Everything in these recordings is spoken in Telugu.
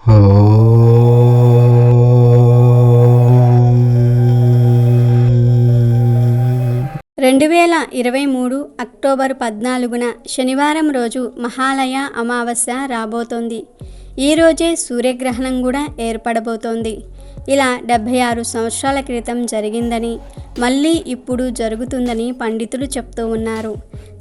2023 అక్టోబర్ 14న శనివారం రోజు మహాలయ అమావాస్య రాబోతోంది. ఈరోజే సూర్యగ్రహణం కూడా ఏర్పడబోతోంది. ఇలా 76 సంవత్సరాల క్రితం జరిగిందని, మళ్ళీ ఇప్పుడు జరుగుతుందని పండితులు చెప్తూ ఉన్నారు.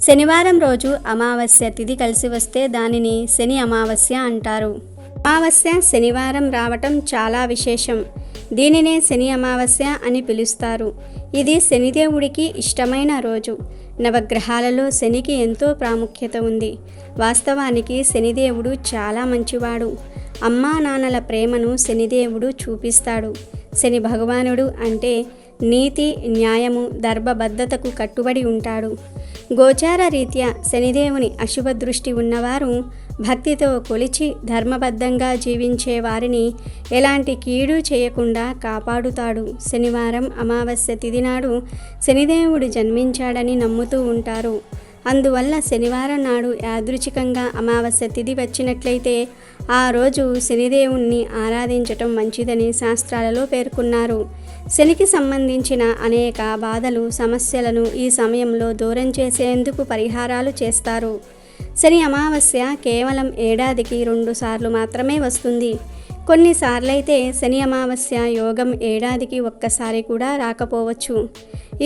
శనివారం రోజు అమావాస్య తిథి కలిసి వస్తే దానిని శని అమావాస్య అంటారు. అమావాస్య శనివారం రావటం చాలా విశేషం. దీనినే శని అమావాస్య అని పిలుస్తారు. ఇది శనిదేవుడికి ఇష్టమైన రోజు. నవగ్రహాలలో శనికి ఎంతో ప్రాముఖ్యత ఉంది. వాస్తవానికి శనిదేవుడు చాలా మంచివాడు. అమ్మా నాన్నల ప్రేమను శనిదేవుడు చూపిస్తాడు. శని భగవానుడు అంటే నీతి, న్యాయము, ధర్మబద్ధతకు కట్టుబడి ఉంటాడు. గోచార రీత్యా శనిదేవుని అశుభ దృష్టి ఉన్నవారు భక్తితో కొలిచి ధర్మబద్ధంగా జీవించే వారిని ఎలాంటి కీడు చేయకుండా కాపాడుతాడు. శనివారం అమావాస్య తిథి నాడు శనిదేవుడు జన్మించాడని నమ్ముతూ ఉంటారు. అందువల్ల శనివారం నాడు యాదృచ్ఛికంగా అమావాస్య తిథి వచ్చినట్లయితే ఆ రోజు శనిదేవుణ్ణి ఆరాధించటం మంచిదని శాస్త్రాలలో పేర్కొన్నారు. శనికి సంబంధించిన అనేక బాధలు, సమస్యలను ఈ సమయంలో దూరం చేసేందుకు పరిహారాలు చేస్తారు. శని అమావాస్య కేవలం ఏడాదికి 2 సార్లు మాత్రమే వస్తుంది. కొన్నిసార్లైతే శని అమావాస్య యోగం ఏడాదికి ఒక్కసారి కూడా రాకపోవచ్చు.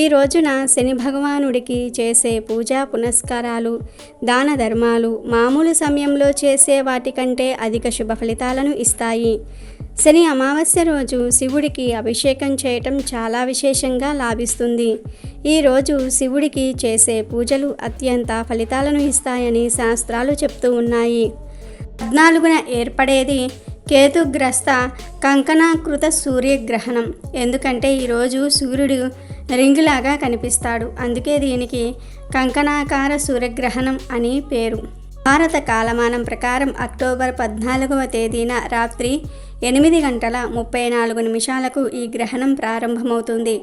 ఈ రోజున శని భగవానుడికి చేసే పూజా పునస్కారాలు, దాన ధర్మాలు మామూలు సమయంలో చేసే వాటికంటే అధిక శుభ ఫలితాలను ఇస్తాయి. శని అమావాస్య రోజు శివుడికి అభిషేకం చేయటం చాలా విశేషంగా లాభిస్తుంది. ఈరోజు శివుడికి చేసే పూజలు అత్యంత ఫలితాలను ఇస్తాయని శాస్త్రాలు చెప్తూ ఉన్నాయి. 14న ఏర్పడేది కేతుగ్రస్త కంకణాకృత సూర్యగ్రహణం. ఎందుకంటే ఈరోజు సూర్యుడు రింగులాగా కనిపిస్తాడు. అందుకే దీనికి కంకణాకార సూర్యగ్రహణం అని పేరు. భారత కాలమానం ప్రకారం అక్టోబర్ 14వ తేదీన రాత్రి 8:34 ఈ గ్రహణం ప్రారంభమవుతుంది.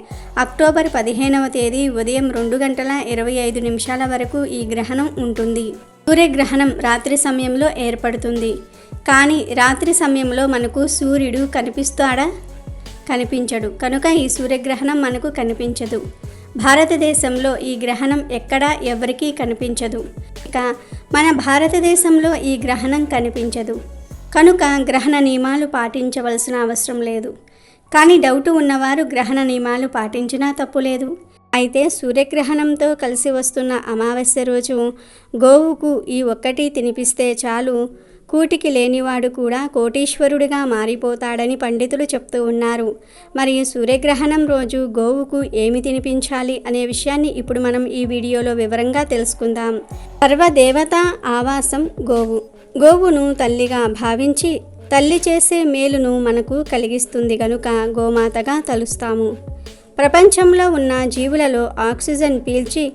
అక్టోబర్ 15వ తేదీ ఉదయం 2:25 వరకు ఈ గ్రహణం ఉంటుంది. సూర్యగ్రహణం రాత్రి సమయంలో ఏర్పడుతుంది. కానీ రాత్రి సమయంలో మనకు సూర్యుడు కనిపిస్తాడా? కనిపించడు. కనుక ఈ సూర్యగ్రహణం మనకు కనిపించదు. భారతదేశంలో ఈ గ్రహణం ఎక్కడా ఎవరికీ కనిపించదు. ఇక మన భారతదేశంలో ఈ గ్రహణం కనిపించదు. కనుక గ్రహణ నియమాలు పాటించవలసిన అవసరం లేదు. కానీ డౌట్ ఉన్నవారు గ్రహణ నియమాలు పాటించినా తప్పులేదు. అయితే సూర్యగ్రహణంతో కలిసి వస్తున్న అమావాస్య రోజు గోవుకు ఈ ఒక్కటి తినిపిస్తే చాలు, కూటికి లేనివాడు కూడా కోటీశ్వరుడిగా మారిపోతాడని పండితులు చెప్తూ ఉన్నారు. మరి సూర్యగ్రహణం రోజు గోవుకు ఏమి తినిపించాలి అనే విషయాన్ని ఇప్పుడు మనం ఈ వీడియోలో వివరంగా తెలుసుకుందాం. సర్వదేవత ఆవాసం గోవు. గోవును తల్లిగా భావించి తల్లి చేసే మేలును మనకు కలిగిస్తుంది గనుక గోమాతగా తలుస్తాము. ప్రపంచంలో ఉన్న జీవులలో ఆక్సిజన్ పీల్చి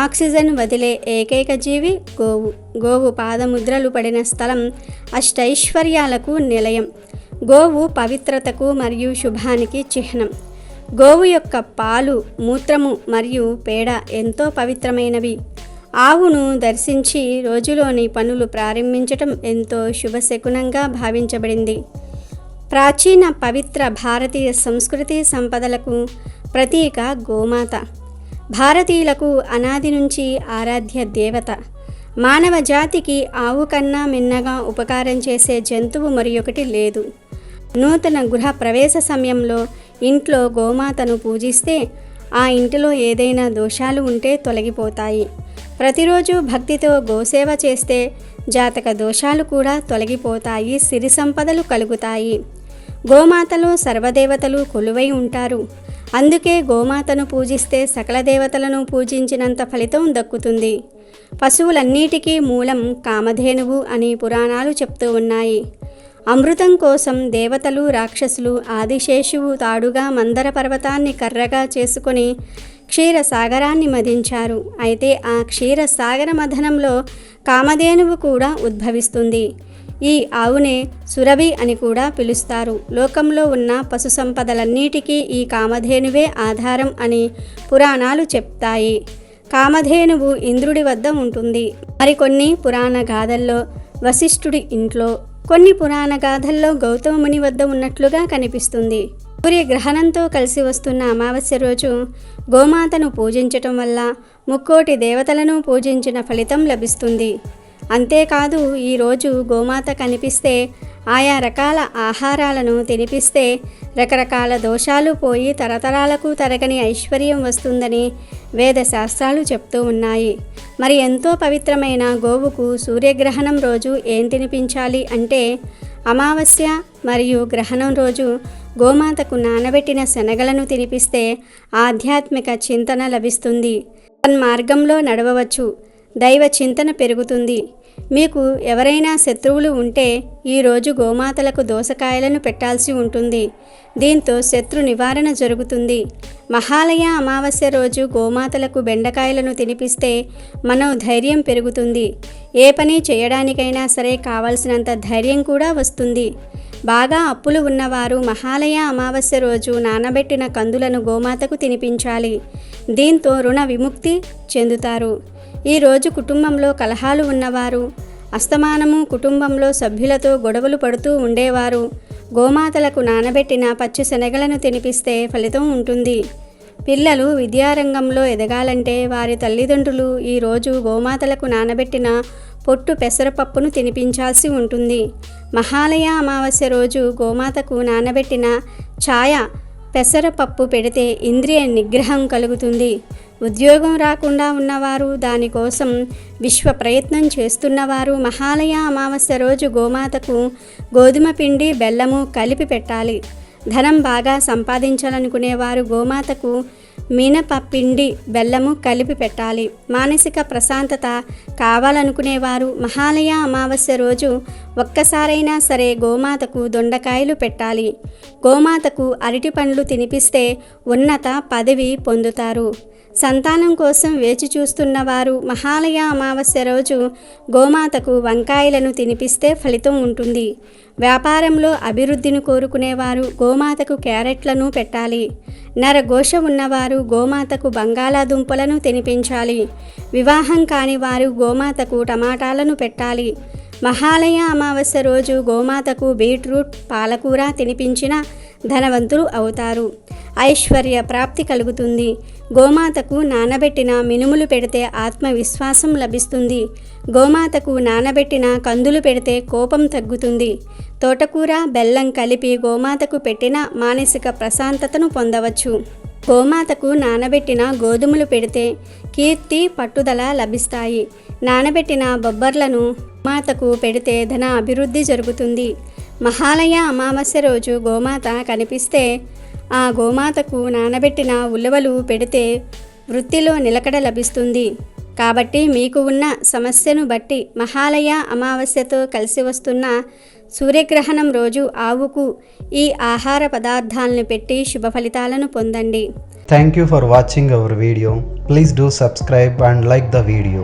ఆక్సిజన్ వదిలే ఏకైక జీవి గోవు. గోవు పాదముద్రలు పడిన స్థలం అష్టైశ్వర్యాలకు నిలయం. గోవు పవిత్రతకు మరియు శుభానికి చిహ్నం. గోవు యొక్క పాలు, మూత్రము మరియు పేడ ఎంతో పవిత్రమైనవి. ఆవును దర్శించి రోజులోని పనులు ప్రారంభించటం ఎంతో శుభశకునంగా భావించబడింది. ప్రాచీన పవిత్ర భారతీయ సంస్కృతి సంపదలకు ప్రతీక గోమాత. భారతీయులకు అనాది నుంచి ఆరాధ్య దేవత. మానవ జాతికి ఆవు కన్నా మిన్నగా ఉపకారం చేసే జంతువు మరియొకటి లేదు. నూతన గృహ ప్రవేశ సమయంలో ఇంట్లో గోమాతను పూజిస్తే ఆ ఇంటిలో ఏదైనా దోషాలు ఉంటే తొలగిపోతాయి. ప్రతిరోజు భక్తితో గోసేవ చేస్తే జాతక దోషాలు కూడా తొలగిపోతాయి, సిరి సంపదలు కలుగుతాయి. గోమాతలో సర్వదేవతలు కొలువై ఉంటారు. అందుకే గోమాతను పూజిస్తే సకల దేవతలను పూజించినంత ఫలితం దక్కుతుంది. పశువులన్నిటికీ మూలం కామధేనువు అని పురాణాలు చెప్తూ ఉన్నాయి. అమృతం కోసం దేవతలు, రాక్షసులు ఆదిశేషువు తాడుగా మందర పర్వతాన్ని కర్రగా చేసుకొని క్షీరసాగరాన్ని మదించారు. అయితే ఆ క్షీరసాగర మథనంలో కామధేనువు కూడా ఉద్భవిస్తుంది. ఈ ఆవునే సురభి అని కూడా పిలుస్తారు. లోకంలో ఉన్న పశు సంపదలన్నిటికీ ఈ కామధేనువే ఆధారం అని పురాణాలు చెప్తాయి. కామధేనువు ఇంద్రుడి వద్ద ఉంటుంది. మరికొన్ని పురాణ గాథల్లో వశిష్ఠుడి ఇంట్లో, కొన్ని పురాణ గాథల్లో గౌతమ ముని వద్ద ఉన్నట్లుగా కనిపిస్తుంది. సూర్యగ్రహణంతో కలిసి వస్తున్న అమావాస్య రోజు గోమాతను పూజించటం వల్ల ముక్కోటి దేవతలను పూజించిన ఫలితం లభిస్తుంది. అంతేకాదు ఈరోజు గోమాత కనిపిస్తే ఆయా రకాల ఆహారాలను తినిపిస్తే రకరకాల దోషాలు పోయి తరతరాలకు తరగని ఐశ్వర్యం వస్తుందని వేద శాస్త్రాలు చెప్తూ ఉన్నాయి. మరి ఎంతో పవిత్రమైన గోవుకు సూర్యగ్రహణం రోజు ఏం తినిపించాలి అంటే అమావాస్య మరియు గ్రహణం రోజు గోమాతకు నానబెట్టిన శనగలను తినిపిస్తే ఆధ్యాత్మిక చింతన లభిస్తుంది. మార్గంలో నడవవచ్చు, దైవ చింతన పెరుగుతుంది. మీకు ఎవరైనా శత్రువులు ఉంటే ఈరోజు గోమాతలకు దోసకాయలను పెట్టాల్సి ఉంటుంది. దీంతో శత్రు నివారణ జరుగుతుంది. మహాలయ అమావాస్య రోజు గోమాతలకు బెండకాయలను తినిపిస్తే మనోధైర్యం పెరుగుతుంది. ఏ పని చేయడానికైనా సరే కావలసినంత ధైర్యం కూడా వస్తుంది. బాగా అప్పులు ఉన్నవారు మహాలయ అమావాస్య రోజు నానబెట్టిన కందులను గోమాతకు తినిపించాలి. దీంతో రుణ విముక్తి చెందుతారు. ఈరోజు కుటుంబంలో కలహాలు ఉన్నవారు, అస్తమానము కుటుంబంలో సభ్యులతో గొడవలు పడుతూ ఉండేవారు గోమాతలకు నానబెట్టిన పచ్చి శనగలను తినిపిస్తే ఫలితం ఉంటుంది. పిల్లలు విద్యారంగంలో ఎదగాలంటే వారి తల్లిదండ్రులు ఈరోజు గోమాతలకు నానబెట్టిన పొట్టు పెసరపప్పును తినిపించాల్సి ఉంటుంది. మహాలయ అమావాస్య రోజు గోమాతకు నానబెట్టిన ఛాయ పెసరపప్పు పెడితే ఇంద్రియ నిగ్రహం కలుగుతుంది. ఉద్యోగం రాకుండా ఉన్నవారు, దానికోసం విశ్వ ప్రయత్నం చేస్తున్నవారు మహాలయ అమావాస్య రోజు గోమాతకు గోధుమ పిండి బెల్లము కలిపి పెట్టాలి. ధనం బాగా సంపాదించాలనుకునేవారు గోమాతకు మినపపిండి బెల్లము కలిపి పెట్టాలి. మానసిక ప్రశాంతత కావాలనుకునేవారు మహాలయ అమావాస్య రోజు ఒక్కసారైనా సరే గోమాతకు దొండకాయలు పెట్టాలి. గోమాతకు అరటి పండ్లు తినిపిస్తే ఉన్నత పదవి పొందుతారు. సంతానం కోసం వేచి చూస్తున్నవారు మహాలయ అమావాస్య రోజు గోమాతకు వంకాయలను తినిపిస్తే ఫలితం ఉంటుంది. వ్యాపారంలో అభివృద్ధిని కోరుకునేవారు గోమాతకు క్యారెట్లను పెట్టాలి. నరఘోష ఉన్నవారు గోమాతకు బంగాళాదుంపలను తినిపించాలి. వివాహం కాని వారు గోమాతకు టమాటాలను పెట్టాలి. మహాలయ అమావాస్య రోజు గోమాతకు బీట్రూట్, పాలకూర తినిపించిన ధనవంతులు అవుతారు. ఐశ్వర్య ప్రాప్తి కలుగుతుంది. గోమాతకు నానబెట్టిన మినుములు పెడితే ఆత్మవిశ్వాసం లభిస్తుంది. గోమాతకు నానబెట్టిన కందులు పెడితే కోపం తగ్గుతుంది. తోటకూర, బెల్లం కలిపి గోమాతకు పెట్టిన మానసిక ప్రశాంతతను పొందవచ్చు. గోమాతకు నానబెట్టిన గోధుమలు పెడితే కీర్తి, పట్టుదల లభిస్తాయి. నానబెట్టిన బొబ్బర్లను గోమాతకు పెడితే ధన అభివృద్ధి జరుగుతుంది. మహాలయ అమావాస్య రోజు గోమాత కనిపిస్తే ఆ గోమాతకు నానబెట్టిన ఉలవలు పెడితే వృత్తిలో నిలకడ లభిస్తుంది. కాబట్టి మీకు ఉన్న సమస్యను బట్టి మహాలయ అమావాస్యతో కలిసి వస్తున్న సూర్యగ్రహణం రోజు ఆవుకు ఈ ఆహార పదార్థాలను పెట్టి శుభ ఫలితాలను పొందండి. Thank you for watching our video. Please do subscribe and like the video.